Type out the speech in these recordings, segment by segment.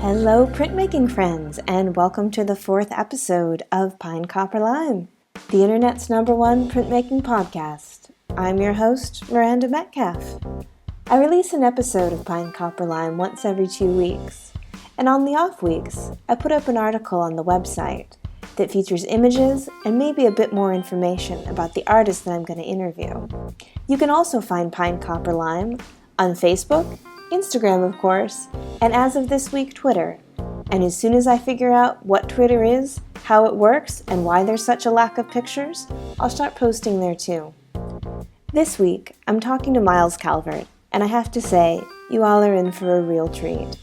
Hello, printmaking friends, and welcome to the 4th episode of Pine Copper Lime, the internet's #1 printmaking podcast. I'm your host, Miranda Metcalf. I release an episode of Pine Copper Lime once every 2 weeks, and on the off weeks, I put up an article on the website that features images and maybe a bit more information about the artist that I'm going to interview. You can also find Pine Copper Lime on Facebook, Instagram, of course, and as of this week, Twitter. And as soon as I figure out what Twitter is, how it works, and why there's such a lack of pictures, I'll start posting there too. This week, I'm talking to Myles Calvert, and I have to say, you all are in for a real treat.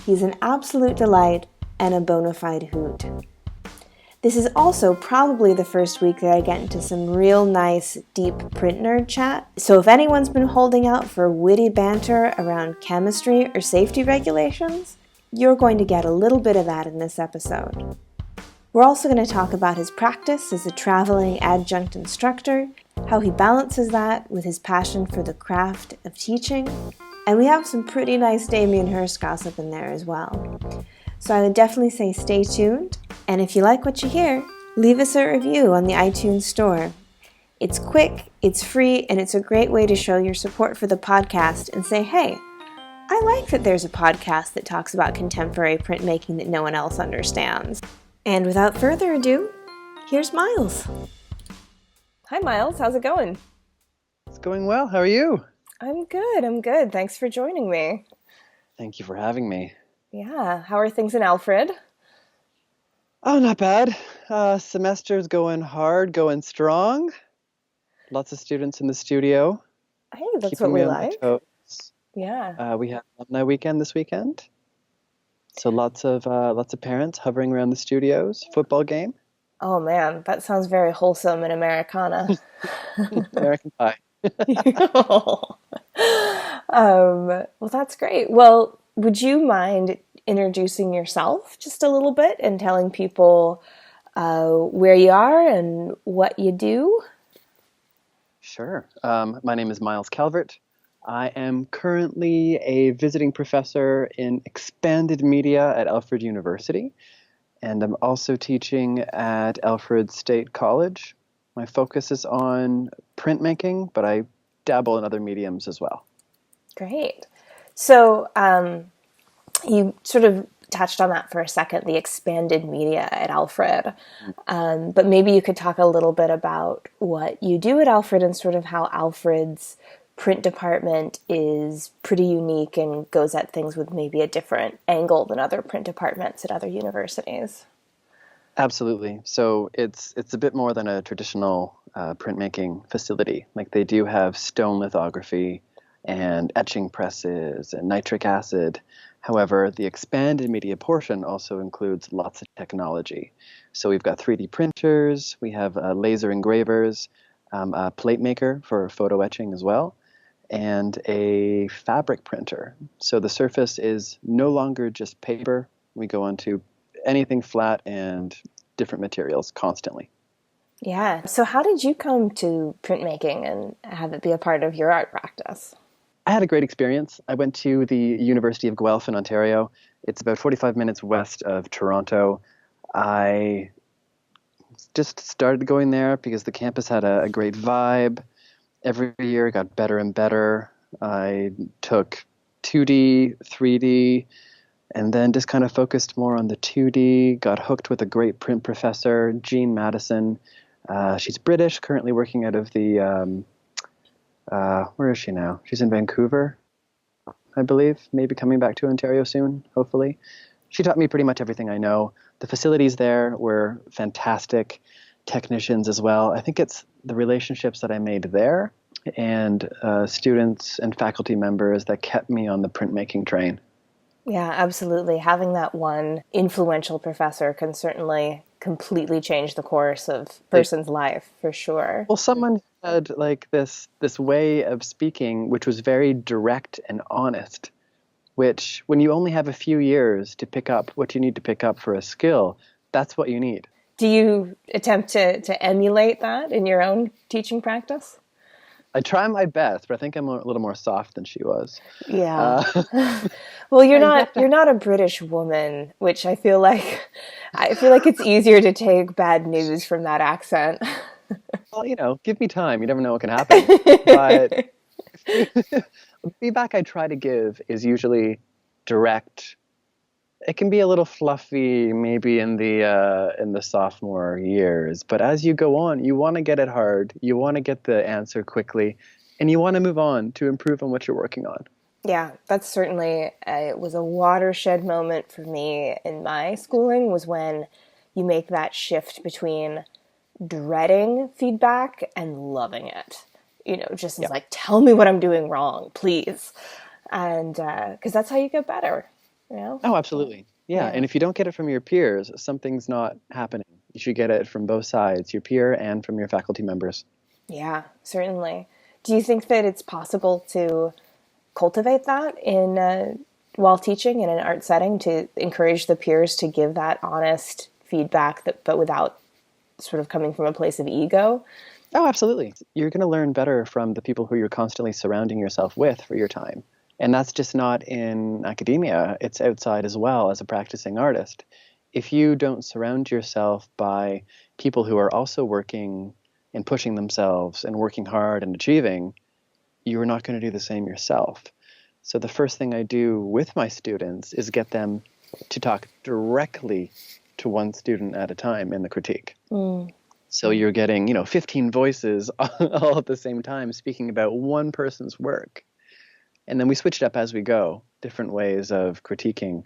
He's an absolute delight and a bona fide hoot. This is also probably the first week that I get into some real nice, deep print nerd chat. So if anyone's been holding out for witty banter around chemistry or safety regulations, you're going to get a little bit of that in this episode. We're also going to talk about his practice as a traveling adjunct instructor, how he balances that with his passion for the craft of teaching, and we have some pretty nice Damien Hirst gossip in there as well. So I would definitely say stay tuned, and if you like what you hear, leave us a review on the iTunes store. It's quick, it's free, and it's a great way to show your support for the podcast and say, hey, I like that there's a podcast that talks about contemporary printmaking that no one else understands. And without further ado, here's Myles. Hi Myles, how's it going? It's going well. How are you? I'm good. Thanks for joining me. Thank you for having me. Yeah, how are things in Alfred? Oh, not bad. Semester's going hard, going strong. Lots of students in the studio. Hey, that's keeping what we me on my like. toes. Yeah. We have alumni weekend this weekend. So lots of parents hovering around the studios. Football game. Oh man, that sounds very wholesome and Americana. American Pie. Well, that's great. Well, would you mind introducing yourself just a little bit and telling people where you are and what you do? Sure. My name is Myles Calvert. I am currently a visiting professor in expanded media at Alfred University, and I'm also teaching at Alfred State College. My focus is on printmaking, but I dabble in other mediums as well. Great. So you sort of touched on that for a second, the expanded media at Alfred. But maybe you could talk a little bit about what you do at Alfred and sort of how Alfred's print department is pretty unique and goes at things with maybe a different angle than other print departments at other universities. Absolutely. So it's a bit more than a traditional printmaking facility. Like they do have stone lithography and etching presses and nitric acid. However, the expanded media portion also includes lots of technology. So we've got 3D printers, we have laser engravers, a plate maker for photo etching as well, and a fabric printer. So the surface is no longer just paper. We go onto anything flat and different materials constantly. Yeah. So how did you come to printmaking and have it be a part of your art practice? I had a great experience. I went to the University of Guelph in Ontario. It's about 45 minutes west of Toronto. I just started going there because the campus had a great vibe. Every year it got better and better. I took 2D, 3D, and then just kind of focused more on the 2D, got hooked with a great print professor, Jean Madison. She's British, currently working out of the, where is she now? She's in Vancouver, I believe, maybe coming back to Ontario soon, hopefully. She taught me pretty much everything I know. The facilities there were fantastic, technicians as well. I think it's the relationships that I made there and students and faculty members that kept me on the printmaking train. Yeah, absolutely. Having that one influential professor can certainly completely change the course of a person's life, for sure. Well, someone had like this way of speaking which was very direct and honest, which when you only have a few years to pick up what you need to pick up for a skill, that's what you need. Do you attempt to emulate that in your own teaching practice? I try my best, but I think I'm a little more soft than she was. Yeah. Uh, Well, you're yeah, you have not to. you're not a British woman, which I feel like it's easier to take bad news from that accent. Well, give me time. You never know what can happen. But feedback I try to give is usually direct. It can be a little fluffy, maybe in the sophomore years, but as you go on, you want to get it hard. You want to get the answer quickly, and you want to move on to improve on what you're working on. Yeah, that's certainly it was a watershed moment for me in my schooling was when you make that shift between dreading feedback and loving it. Just as Yeah. like, tell me what I'm doing wrong, please. And because that's how you get better, you know? Oh, absolutely. Yeah, Yeah. and if you don't get it from your peers, something's not happening. You should get it from both sides, your peer and from your faculty members. Yeah, certainly. Do you think that it's possible to cultivate that in while teaching in an art setting to encourage the peers to give that honest feedback but without sort of coming from a place of ego? Oh, absolutely. You're going to learn better from the people who you're constantly surrounding yourself with for your time. And that's just not in academia, it's outside as well as a practicing artist. If you don't surround yourself by people who are also working and pushing themselves and working hard and achieving, you're not going to do the same yourself. So the first thing I do with my students is get them to talk directly to one student at a time in the critique. Mm. So you're getting, 15 voices all at the same time speaking about one person's work. And then we switch it up as we go, different ways of critiquing.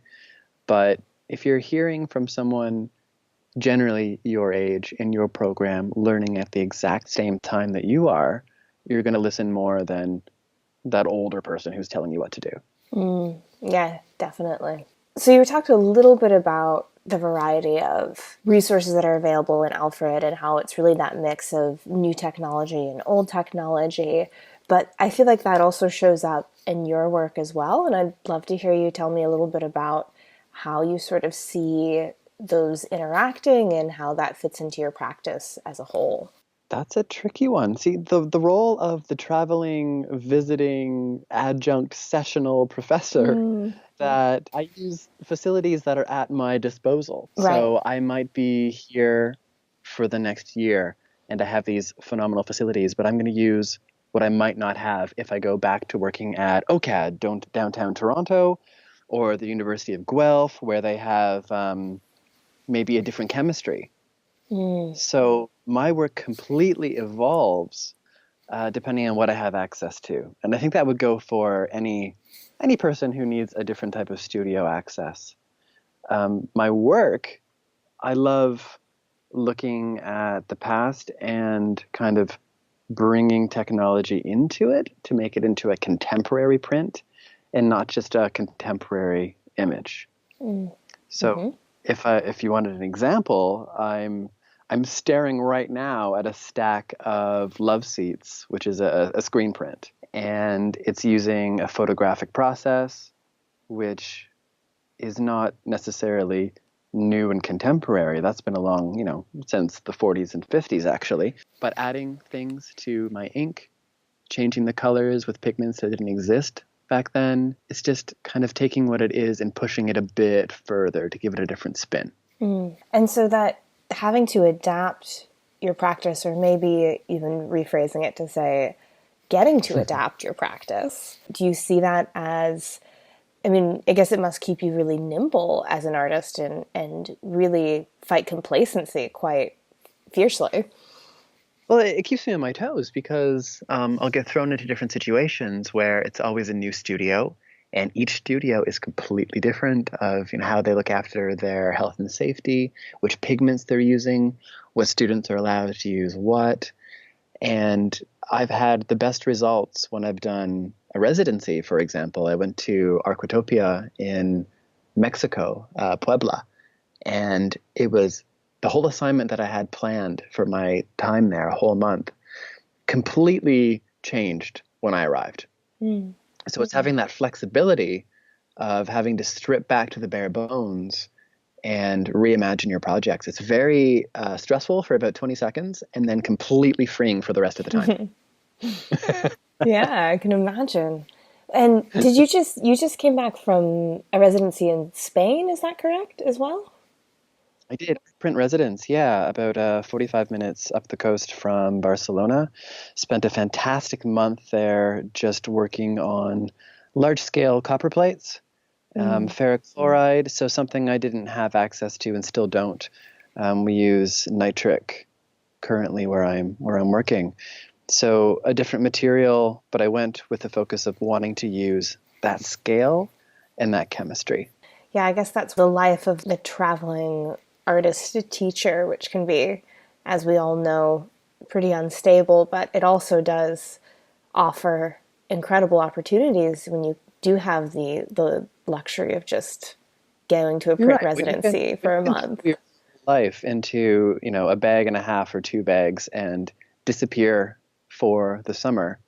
But if you're hearing from someone generally your age in your program, learning at the exact same time that you are, you're going to listen more than that older person who's telling you what to do. Mm. Yeah, definitely. So you talked a little bit about the variety of resources that are available in Alfred and how it's really that mix of new technology and old technology. But I feel like that also shows up in your work as well. And I'd love to hear you tell me a little bit about how you sort of see those interacting and how that fits into your practice as a whole. That's a tricky one. See, the role of the traveling, visiting, adjunct sessional professor Mm. that I use facilities that are at my disposal. Right. So I might be here for the next year and I have these phenomenal facilities, but I'm going to use what I might not have if I go back to working at OCAD, downtown Toronto, or the University of Guelph, where they have maybe a different chemistry. Mm. So my work completely evolves depending on what I have access to. And I think that would go for any person who needs a different type of studio access. My work, I love looking at the past and kind of bringing technology into it to make it into a contemporary print and not just a contemporary image. Mm. So Mm-hmm. if you wanted an example, I'm staring right now at a stack of love seats, which is a screen print, and it's using a photographic process, which is not necessarily new and contemporary. That's been along, since the 40s and 50s actually. But adding things to my ink, changing the colors with pigments that didn't exist back then, it's just kind of taking what it is and pushing it a bit further to give it a different spin. Mm. And so that having to adapt your practice, or maybe even rephrasing it to say, getting to adapt your practice, do you see that as, I mean, I guess it must keep you really nimble as an artist and really fight complacency quite fiercely. Well, it keeps me on my toes because I'll get thrown into different situations where it's always a new studio, and each studio is completely different of how they look after their health and safety, which pigments they're using, what students are allowed to use what. And I've had the best results when I've done a residency, for example. I went to Arquitopia in Mexico, Puebla, and it was the whole assignment that I had planned for my time there, a whole month, completely changed when I arrived. Mm. So it's having that flexibility of having to strip back to the bare bones and reimagine your projects. It's very stressful for about 20 seconds and then completely freeing for the rest of the time. Yeah, I can imagine. And did you just came back from a residency in Spain, is that correct as well? I did print residence, yeah, about 45 minutes up the coast from Barcelona. Spent a fantastic month there just working on large scale copper plates, Mm. ferric chloride, so something I didn't have access to and still don't. We use nitric currently where I'm working. So a different material, but I went with the focus of wanting to use that scale and that chemistry. Yeah, I guess that's the life of the traveling artist teacher, which can be, as we all know, pretty unstable, but it also does offer incredible opportunities when you do have the luxury of just going to a You're print right. residency When for you a can throw month. your life into, a bag and a half or two bags and disappear for the summer,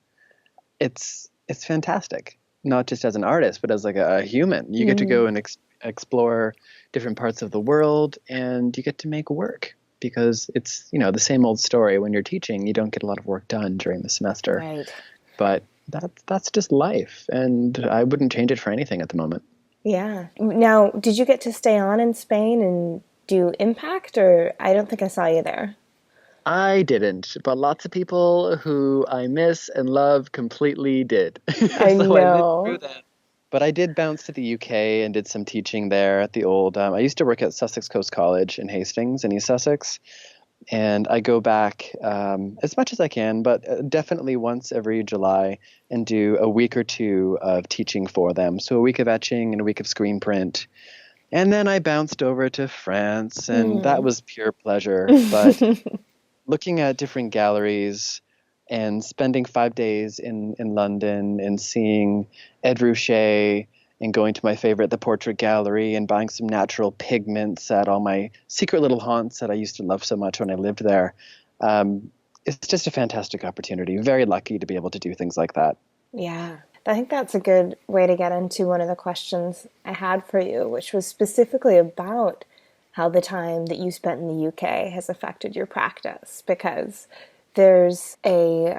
it's fantastic. Not just as an artist, but as like a human. You get to Mm. go and explore different parts of the world, and you get to make work because it's, the same old story. When you're teaching, you don't get a lot of work done during the semester, Right. but that's just life, and I wouldn't change it for anything at the moment. Yeah. Now, did you get to stay on in Spain and do Impact, or I don't think I saw you there? I didn't, but lots of people who I miss and love completely did. I So I lived through know. that. But I did bounce to the UK and did some teaching there at the old. I used to work at Sussex Coast College in Hastings in East Sussex, and I go back as much as I can, but definitely once every July and do a week or two of teaching for them. So a week of etching and a week of screen print. And then I bounced over to France, and that Mm. was pure pleasure. But looking at different galleries and spending 5 days in London and seeing Ed Ruscha and going to my favorite, the Portrait Gallery, and buying some natural pigments at all my secret little haunts that I used to love so much when I lived there. It's just a fantastic opportunity. Very lucky to be able to do things like that. Yeah. I think that's a good way to get into one of the questions I had for you, which was specifically about how the time that you spent in the UK has affected your practice, because there's a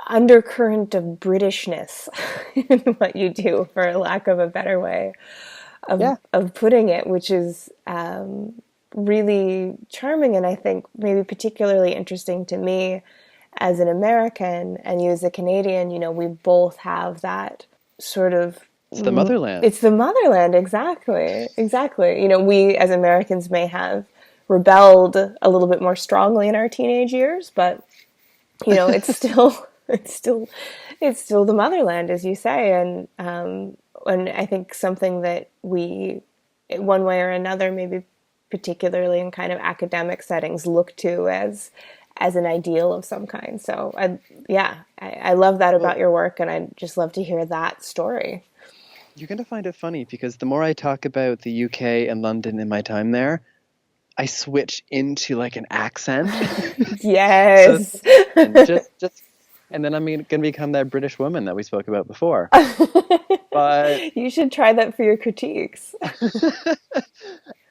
undercurrent of Britishness in what you do, for lack of a better way Yeah. of putting it, which is really charming, and I think maybe particularly interesting to me as an American and you as a Canadian. We both have that sort of, It's the motherland. it's the motherland, exactly, exactly. We as Americans may have rebelled a little bit more strongly in our teenage years, but it's still it's still the motherland, as you say, and I think something that we, one way or another, maybe particularly in kind of academic settings, look to as an ideal of some kind. So I love that Well, about your work, and I'd just love to hear that story. you're going to find it funny because the more I talk about the UK and London in my time there, I switch into like an accent. So Yes. and and then I'm gonna become that British woman that we spoke about before. But You should try that for your critiques.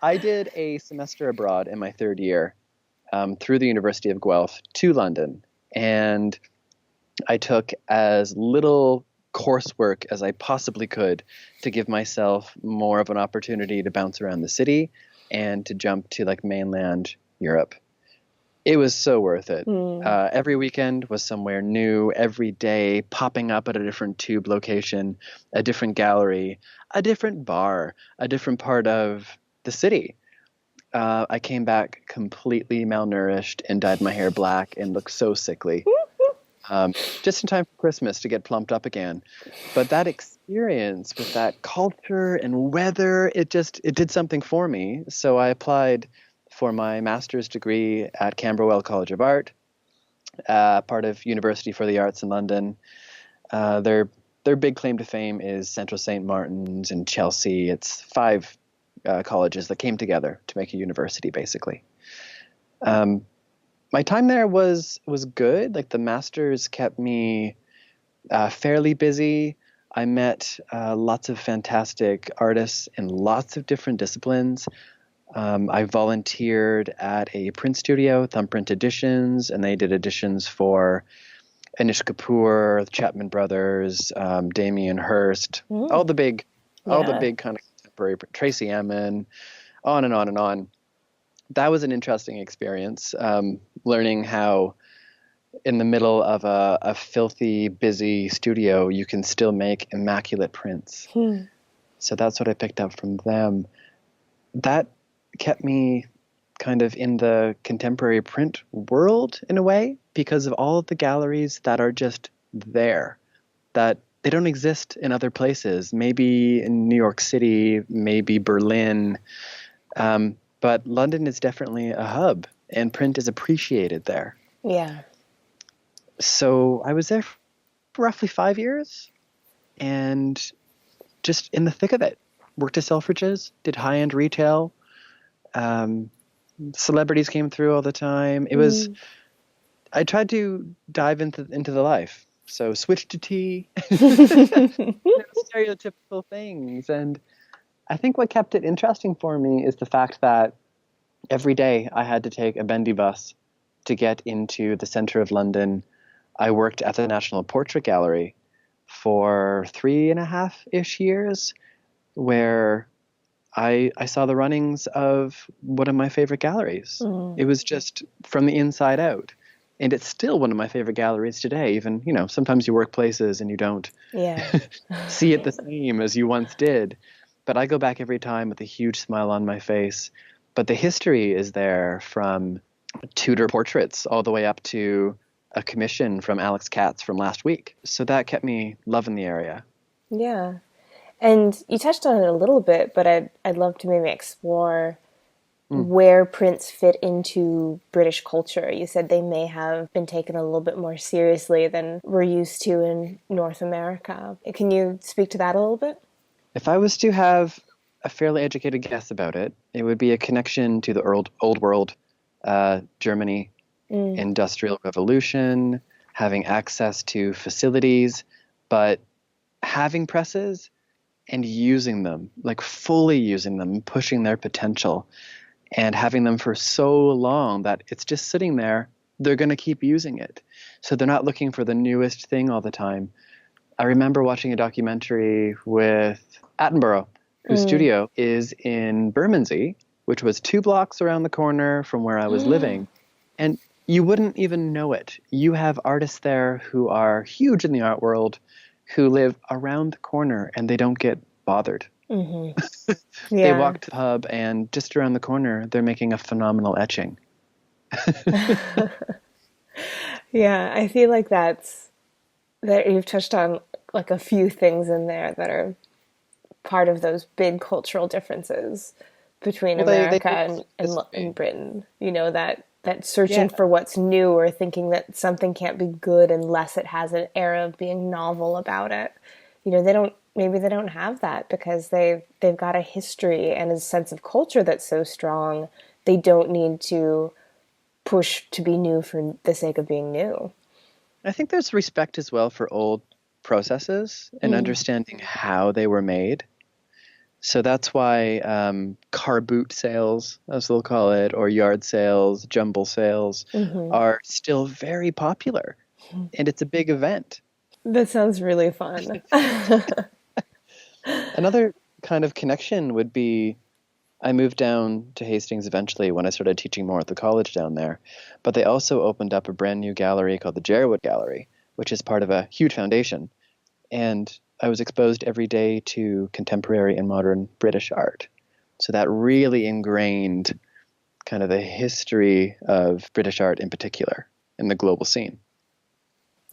I did a semester abroad in my third year through the University of Guelph to London, and I took as little coursework as I possibly could to give myself more of an opportunity to bounce around the city and to jump to like mainland Europe. It was so worth it. Mm. Every weekend was somewhere new, every day popping up at a different tube location, a different gallery, a different bar, a different part of the city. I came back completely malnourished and dyed my hair black and looked so sickly. Just in time for Christmas to get plumped up again. But that experience with that culture and weather, it did something for me. So I applied for my master's degree at Camberwell College of Art, part of University for the Arts in London. Their big claim to fame is Central St. Martin's and Chelsea. It's five colleges that came together to make a university, basically. Um, my time there was good. Like the masters kept me fairly busy. I met lots of fantastic artists in lots of different disciplines. I volunteered at a print studio, Thumbprint Editions, and they did editions for Anish Kapoor, the Chapman Brothers, Damien Hirst, all the big, Yeah. kind of contemporary, Tracy Emin, on and on and on. That was an interesting experience, learning how in the middle of a filthy, busy studio, you can still make immaculate prints. So that's what I picked up from them. That kept me kind of in the contemporary print world in a way, because of all of the galleries that are just there, that they don't exist in other places, maybe in New York City, maybe Berlin. But London is definitely a hub, and print is appreciated there. Yeah. So I was there for roughly 5 years, and just in the thick of it. Worked at Selfridges, did high-end retail. Celebrities came through all the time. It was, I tried to dive into the life. So switched to tea, stereotypical things. And I think what kept it interesting for me is the fact that every day I had to take a bendy bus to get into the center of London. I worked at the National Portrait Gallery for 3.5-ish years, where I saw the runnings of one of my favorite galleries. It was just from the inside out. And it's still one of my favorite galleries today. Even, sometimes you work places and you don't see it the same as you once did. But I go back every time with a huge smile on my face. But the history is there, from Tudor portraits all the way up to a commission from Alex Katz from last week. So that kept me loving the area. Yeah. And you touched on it a little bit, but I'd love to maybe explore where prints fit into British culture. You said they may have been taken a little bit more seriously than we're used to in North America. Can you speak to that a little bit? If I was to have a fairly educated guess about it, it would be a connection to the old world, Germany, Industrial Revolution, having access to facilities, but having presses and using them, like fully using them, pushing their potential, and having them for so long that it's just sitting there. They're going to keep using it. So they're not looking for the newest thing all the time. I remember watching a documentary with Attenborough, whose studio is in Bermondsey, which was 2 blocks around the corner from where I was living. And you wouldn't even know it. You have artists there who are huge in the art world, who live around the corner, and they don't get bothered. They walk to the pub, and just around the corner, they're making a phenomenal etching. Yeah, I feel like that you've touched on like a few things in there that are part of those big cultural differences between America and Britain. That searching for what's new, or thinking that something can't be good unless it has an air of being novel about it. They don't have that because they've got a history and a sense of culture that's so strong. They don't need to push to be new for the sake of being new. I think there's respect as well for old processes and understanding how they were made. So that's why car boot sales, as they'll call it, or yard sales, jumble sales, are still very popular. And it's a big event. That sounds really fun. Another kind of connection would be, I moved down to Hastings eventually when I started teaching more at the college down there. But they also opened up a brand new gallery called the Jerwood Gallery, which is part of a huge foundation. And I was exposed every day to contemporary and modern British art. So that really ingrained kind of the history of British art in particular in the global scene.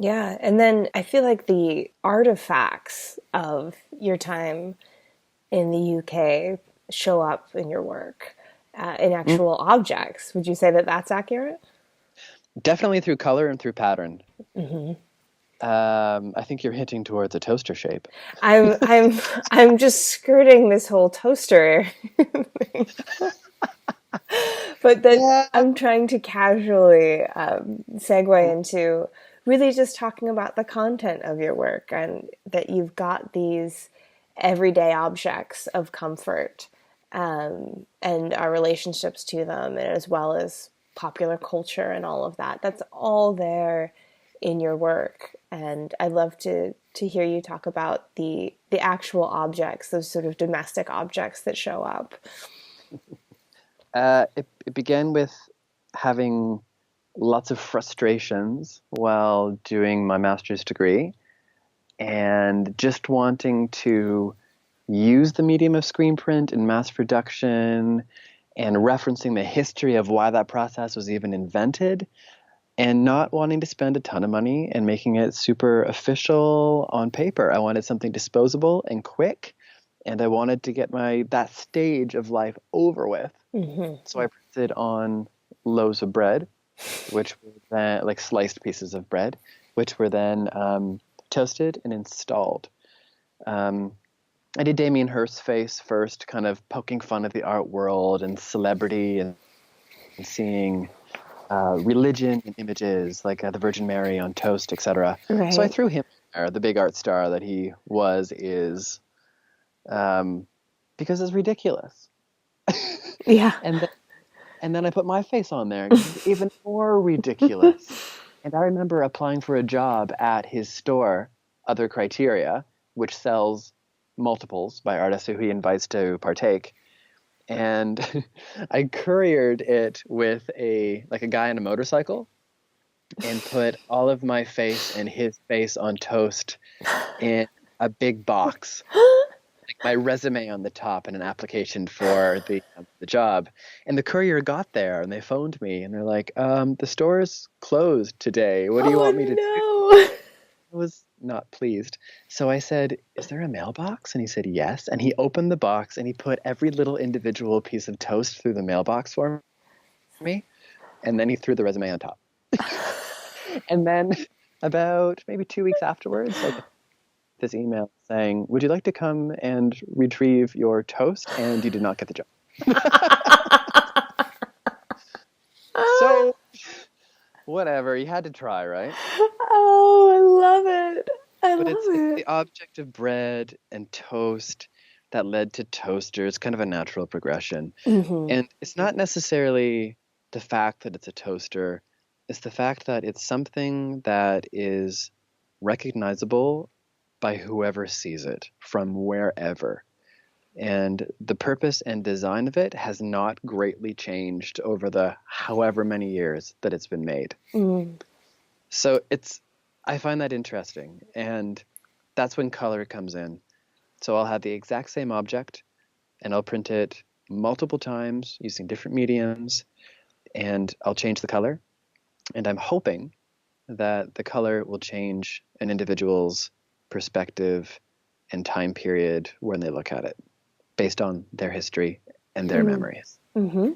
Yeah, and then I feel like the artifacts of your time in the UK show up in your work in actual objects. Would you say that that's accurate? Definitely through color and through pattern. I think you're hinting towards a toaster shape. I'm just skirting this whole toaster thing. But then I'm trying to casually segue into really just talking about the content of your work, and that you've got these everyday objects of comfort, and our relationships to them, as well as popular culture and all of that. That's all there in your work. And I'd love to hear you talk about the actual objects, those sort of domestic objects that show up. It began with having lots of frustrations while doing my master's degree and just wanting to use the medium of screen print in mass production and referencing the history of why that process was even invented, and not wanting to spend a ton of money and making it super official on paper. I wanted something disposable and quick, and I wanted to get that stage of life over with. Mm-hmm. So I printed on loaves of bread, which were then like sliced pieces of bread, which were then toasted and installed. I did Damien Hirst's face first, kind of poking fun at the art world and celebrity and seeing religion and images like the Virgin Mary on toast, etc. Right. So I threw him there, the big art star that he is, because it's ridiculous. Yeah. And then I put my face on there, and it's even more ridiculous. And I remember applying for a job at his store, Other Criteria, which sells multiples by artists who he invites to partake. And I couriered it with a guy on a motorcycle and put all of my face and his face on toast in a big box, like my resume on the top and an application for the job. And the courier got there and they phoned me and they're like, the store's closed today. What do you want me to do? I was not pleased. So I said, is there a mailbox? And he said, yes. And he opened the box and he put every little individual piece of toast through the mailbox for me. And then he threw the resume on top. And then about maybe 2 weeks afterwards, I got this email saying, would you like to come and retrieve your toast? And you did not get the job. So whatever, you had to try, right? Oh, I love it. But it's the object of bread and toast that led to toasters, kind of a natural progression. Mm-hmm. And it's not necessarily the fact that it's a toaster, it's the fact that it's something that is recognizable by whoever sees it from wherever. And the purpose and design of it has not greatly changed over the however many years that it's been made. Mm. So I find that interesting, and that's when color comes in. So I'll have the exact same object, and I'll print it multiple times using different mediums, and I'll change the color. And I'm hoping that the color will change an individual's perspective and time period when they look at it, based on their history and their memories. Mm-hmm.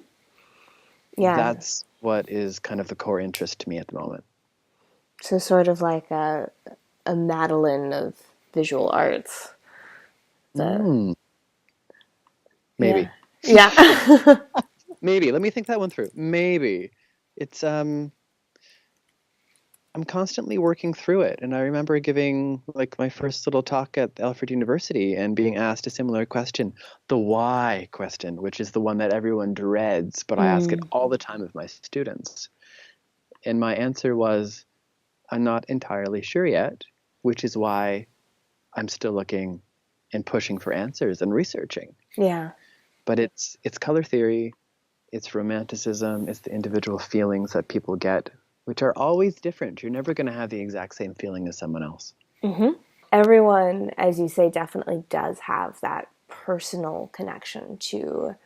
Yeah. That's what is kind of the core interest to me at the moment. So sort of like a Madeline of visual arts. Maybe. Yeah. Maybe. Let me think that one through. Maybe. It's I'm constantly working through it. And I remember giving like my first little talk at Alfred University and being asked a similar question, the why question, which is the one that everyone dreads, but I ask it all the time of my students. And my answer was, I'm not entirely sure yet, which is why I'm still looking and pushing for answers and researching. Yeah. But it's color theory, it's romanticism, it's the individual feelings that people get, which are always different. You're never going to have the exact same feeling as someone else. Mm-hmm. Everyone, as you say, definitely does have that personal connection to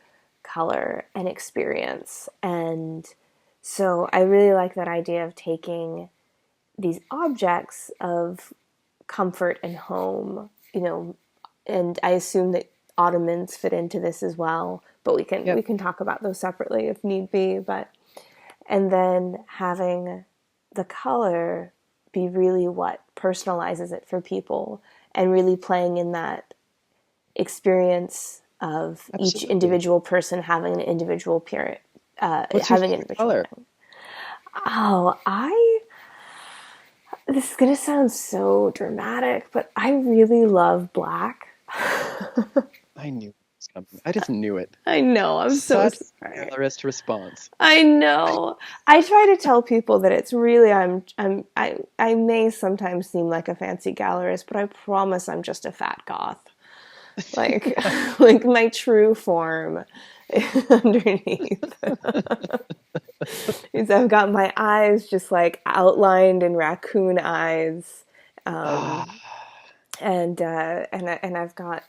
color and experience. And so I really like that idea of taking these objects of comfort and home, and I assume that ottomans fit into this as well, but we can talk about those separately if need be. And then having the color be really what personalizes it for people and really playing in that experience of each individual person having an individual period, having an individual color. This is going to sound so dramatic, but I really love black. I knew it was coming. I just knew it. I know. I'm so Such sorry. a gallerist response. I know. I try to tell people that it's really I may sometimes seem like a fancy gallerist, but I promise I'm just a fat goth. Like like my true form underneath. Is I've got my eyes just like outlined in raccoon eyes, um, and I've got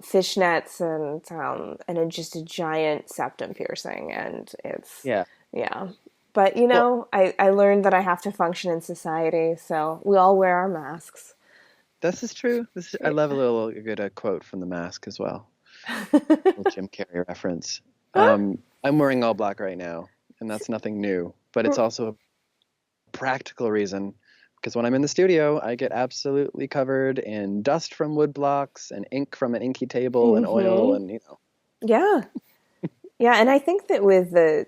fishnets and just a giant septum piercing, and it's Yeah. yeah. But Well, I learned that I have to function in society, so we all wear our masks. this is true. I love a good quote from The Mask as well. A little Jim Carrey reference. I'm wearing all black right now, and that's nothing new, but it's also a practical reason because when I'm in the studio, I get absolutely covered in dust from wood blocks and ink from an inky table and oil and Yeah, yeah, and I think that with the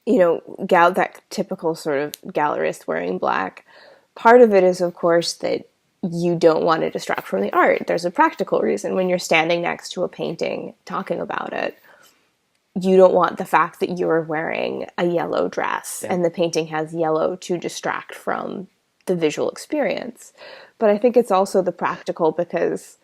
that typical sort of gallerist wearing black, part of it is, of course, that you don't want to distract from the art. There's a practical reason. When you're standing next to a painting talking about it, you don't want the fact that you're wearing a yellow dress yeah. and the painting has yellow to distract from the visual experience. But I think it's also the practical because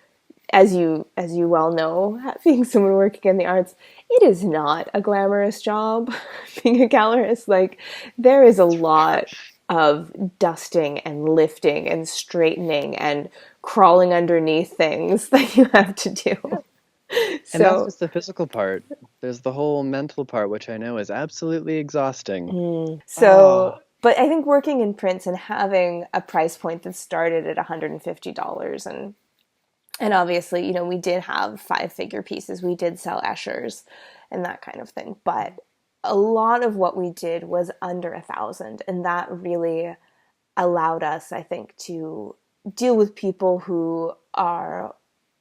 as you well know, being someone working in the arts, it is not a glamorous job being a gallerist. Like there is a lot of dusting and lifting and straightening and crawling underneath things that you have to do. And that's So just the physical part. There's the whole mental part, which I know is absolutely exhausting. so but I think working in prints and having a price point that started at $150 and obviously, we did have 5-figure pieces. We did sell Eschers and that kind of thing. But a lot of what we did was under 1,000. And that really allowed us, I think, to deal with people who are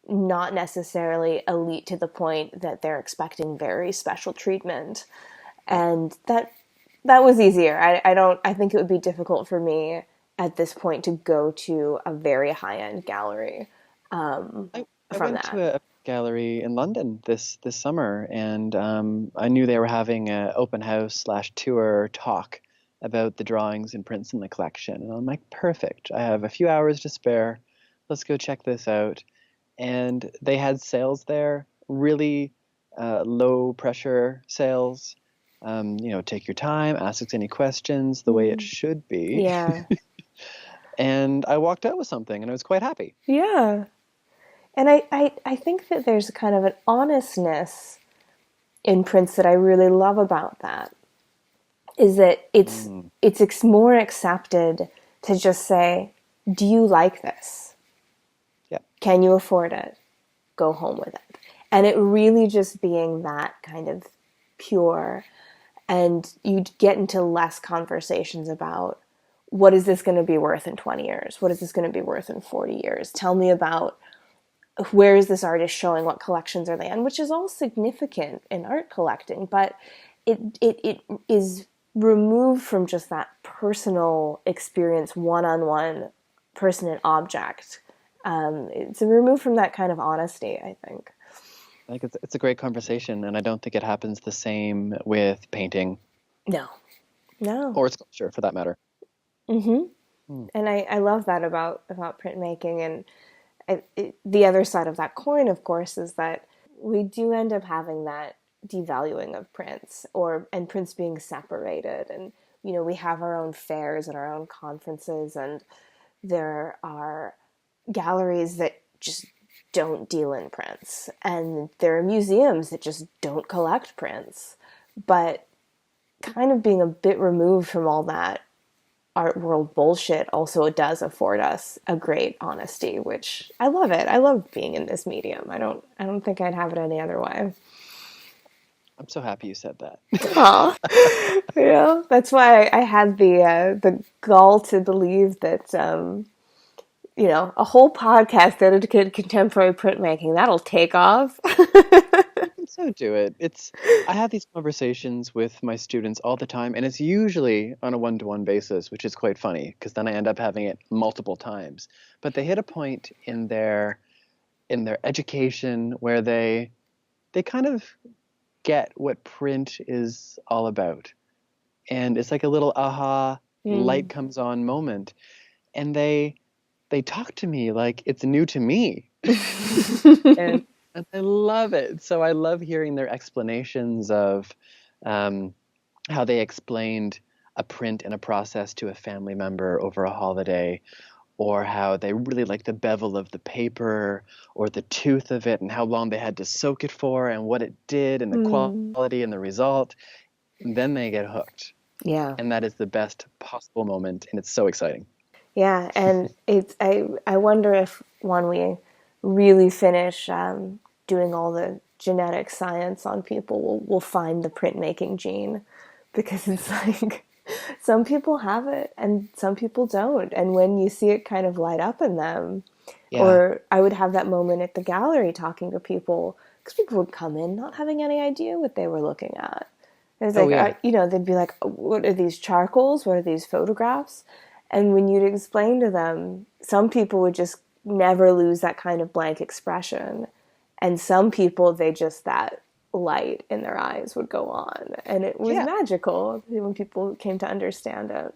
not necessarily elite to the point that they're expecting very special treatment. Yeah. And that was easier. I think it would be difficult for me at this point to go to a very high-end gallery. I From went that. to a gallery in London this summer, and I knew they were having an open house slash tour talk about the drawings and prints in the collection. And I'm like, perfect. I have a few hours to spare. Let's go check this out. And they had sales there, really low pressure sales. Take your time, ask us any questions the way it should be. Yeah. And I walked out with something, and I was quite happy. Yeah. And I think that there's kind of an honestness in prints that I really love about that. Is that it's more accepted to just say, do you like this? Yeah. Can you afford it? Go home with it. And it really just being that kind of pure. And you'd get into less conversations about what is this going to be worth in 20 years? What is this going to be worth in 40 years? Tell me about where is this artist showing, what collections are they in, which is all significant in art collecting, but it is removed from just that personal experience, one-on-one person and object. It's removed from that kind of honesty, I think. I think it's a great conversation, and I don't think it happens the same with painting. No. Or sculpture, for that matter. And I love that about printmaking. And the other side of that coin, of course, is that we do end up having that devaluing of prints and prints being separated. And, we have our own fairs and our own conferences, and there are galleries that just don't deal in prints. And there are museums that just don't collect prints. But kind of being a bit removed from all that art world bullshit also does afford us a great honesty, which I love it. I love being in this medium. I don't think I'd have it any other way. I'm so happy you said that. Aw. That's why I had the gall to believe that a whole podcast dedicated to contemporary printmaking, that'll take off. So do it. I have these conversations with my students all the time, and it's usually on a one-to-one basis, which is quite funny because then I end up having it multiple times. But they hit a point in their in their education, where they kind of get what print is all about. And it's like a little aha, light Mm. comes on moment. And they talk to me like it's new to me. and and I love it. So I love hearing their explanations of um, how they explained a print and a process to a family member over a holiday, or how they really like the bevel of the paper or the tooth of it and how long they had to soak it for and what it did and the Mm. quality and the result. And then they get hooked. Yeah. And that is the best possible moment. And it's so exciting. Yeah, and I wonder if when we really finish doing all the genetic science on people, we'll find the printmaking gene, because it's like some people have it and some people don't, and when you see it kind of light up in them, Yeah. or I would have that moment at the gallery talking to people, because people would come in not having any idea what they were looking at. It was Oh, like, yeah. they'd be like, what are these charcoals? What are these photographs? And when you'd explain to them, some people would just never lose that kind of blank expression. And some people, that light in their eyes would go on. And it was Yeah. magical when people came to understand it.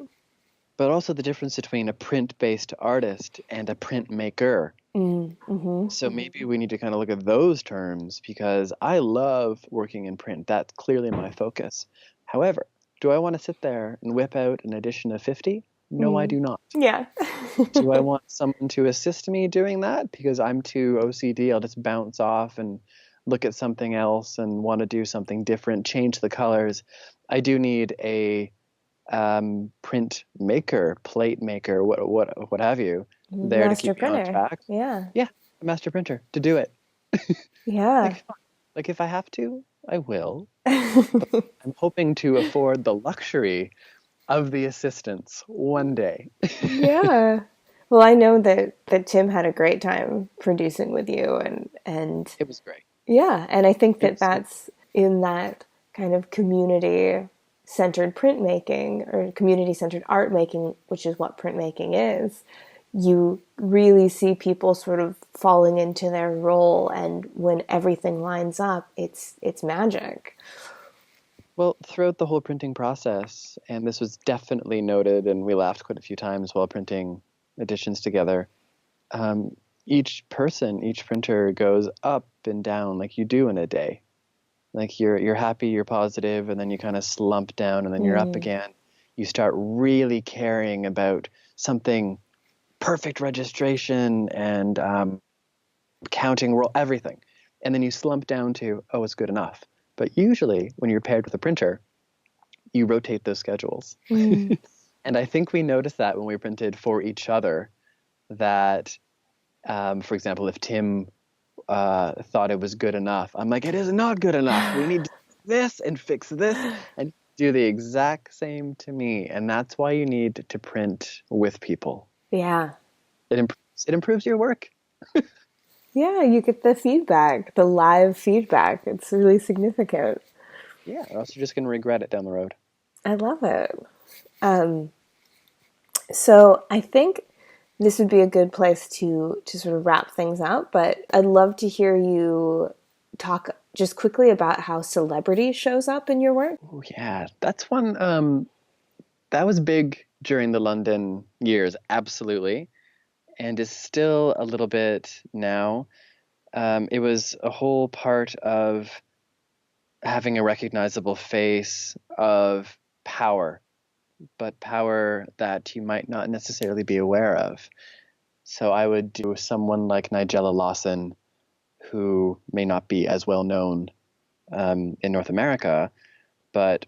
But also the difference between a print-based artist and a printmaker. Mm-hmm. So maybe we need to kind of look at those terms, because I love working in print. That's clearly my focus. However, do I want to sit there and whip out an edition of 50? No, I do not. Yeah. Do I want someone to assist me doing that? Because I'm too OCD. I'll just bounce off and look at something else and want to do something different, change the colors. I do need a print maker, plate maker, what have you, there to Master keep me on printer. track. Yeah. Yeah, a master printer to do it. Yeah. Like, fine. Like if I have to, I will. But I'm hoping to afford the luxury of the assistance one day. Yeah. Well, I know that Tim had a great time producing with you, and It was great. yeah, and I think It that was so that's in that kind of community centered printmaking, or community centered art making, which is what printmaking is. You really see people sort of falling into their role, and when everything lines up, it's magic. well, throughout the whole printing process, and this was definitely noted, and we laughed quite a few times while printing editions together. Um, each person, each printer goes up and down like you do in a day. Like you're happy, you're positive, and then you kind of slump down, and then you're up Mm. again. You start really caring about something, perfect registration and counting roll, everything, and then you slump down to, oh, it's good enough. But usually, when you're paired with a printer, you rotate those schedules. Mm. And I think we noticed that when we printed for each other, that, for example, if Tim thought it was good enough, I'm like, it is not good enough. We need this and fix this, and do the exact same to me. And that's why you need to print with people. Yeah. It improves your work. Yeah, you get the feedback, the live feedback. It's really significant. Yeah, or else you're just going to regret it down the road. I love it. Um, so I think this would be a good place to sort of wrap things up, but I'd love to hear you talk just quickly about how celebrity shows up in your work. Oh yeah, that's one. That was big during the London years, absolutely, and is still a little bit now. It was a whole part of having a recognizable face, of power, but power that you might not necessarily be aware of. So I would do someone like Nigella Lawson, who may not be as well known in North America, but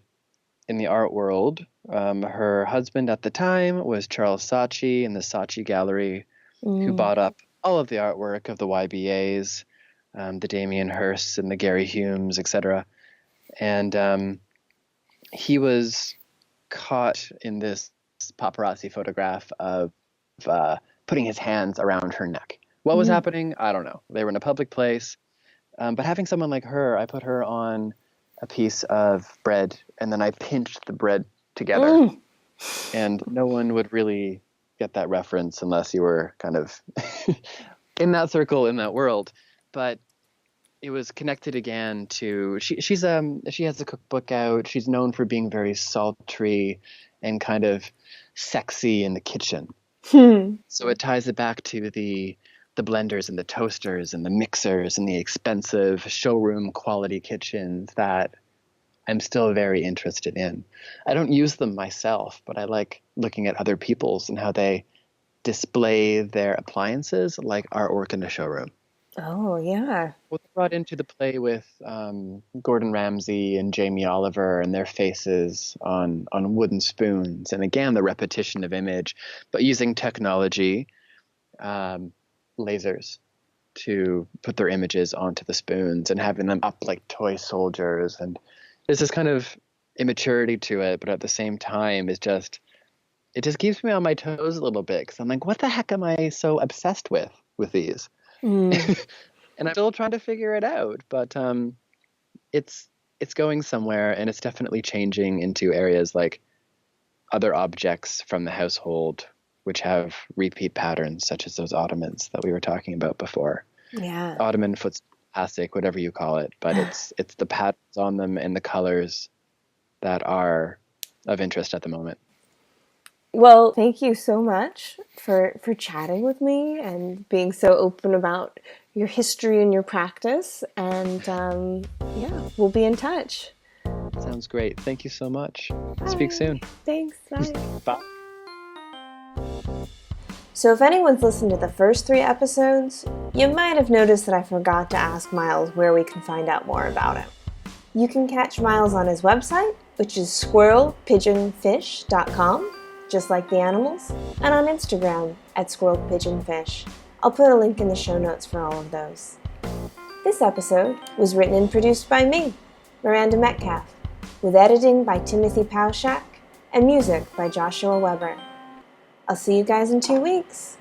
in the art world, her husband at the time was Charles Saatchi in the Saatchi Gallery, who Mm. bought up all of the artwork of the YBAs, the Damien Hirsts and the Gary Humes, etc. And he was caught in this paparazzi photograph of putting his hands around her neck. What was Mm. happening? I don't know. They were in a public place. But having someone like her, I put her on a piece of bread, and then I pinched the bread together. Mm. And no one would really get that reference unless you were kind of in that circle, in that world. But it was connected again to she has a cookbook out. She's known for being very sultry and kind of sexy in the kitchen. So it ties it back to the blenders and the toasters and the mixers and the expensive showroom quality kitchens that I'm still very interested in. I don't use them myself, but I like looking at other people's and how they display their appliances like artwork in a showroom. Oh, yeah. Well, they brought into the play with Gordon Ramsay and Jamie Oliver and their faces on wooden spoons. And again, the repetition of image, but using technology, lasers, to put their images onto the spoons and having them up like toy soldiers. And there's this kind of immaturity to it, but at the same time, it just keeps me on my toes a little bit because I'm like, what the heck am I so obsessed with these? And I'm still trying to figure it out, but it's going somewhere, and it's definitely changing into areas like other objects from the household, which have repeat patterns, such as those ottomans that we were talking about before. Yeah. Ottoman, footstool, plastic, whatever you call it, but it's the patterns on them and the colors that are of interest at the moment. Well, thank you so much for chatting with me and being so open about your history and your practice. And yeah, we'll be in touch. Sounds great. Thank you so much. Speak soon. Thanks. Bye. Bye. So if anyone's listened to the first 3 episodes, you might have noticed that I forgot to ask Myles where we can find out more about him. You can catch Myles on his website, which is squirrelpigeonfish.com. just like the animals, and on Instagram at squirrelpigeonfish. I'll put a link in the show notes for all of those. This episode was written and produced by me, Miranda Metcalf, with editing by Timothy Pauschak and music by Joshua Weber. I'll see you guys in 2 weeks.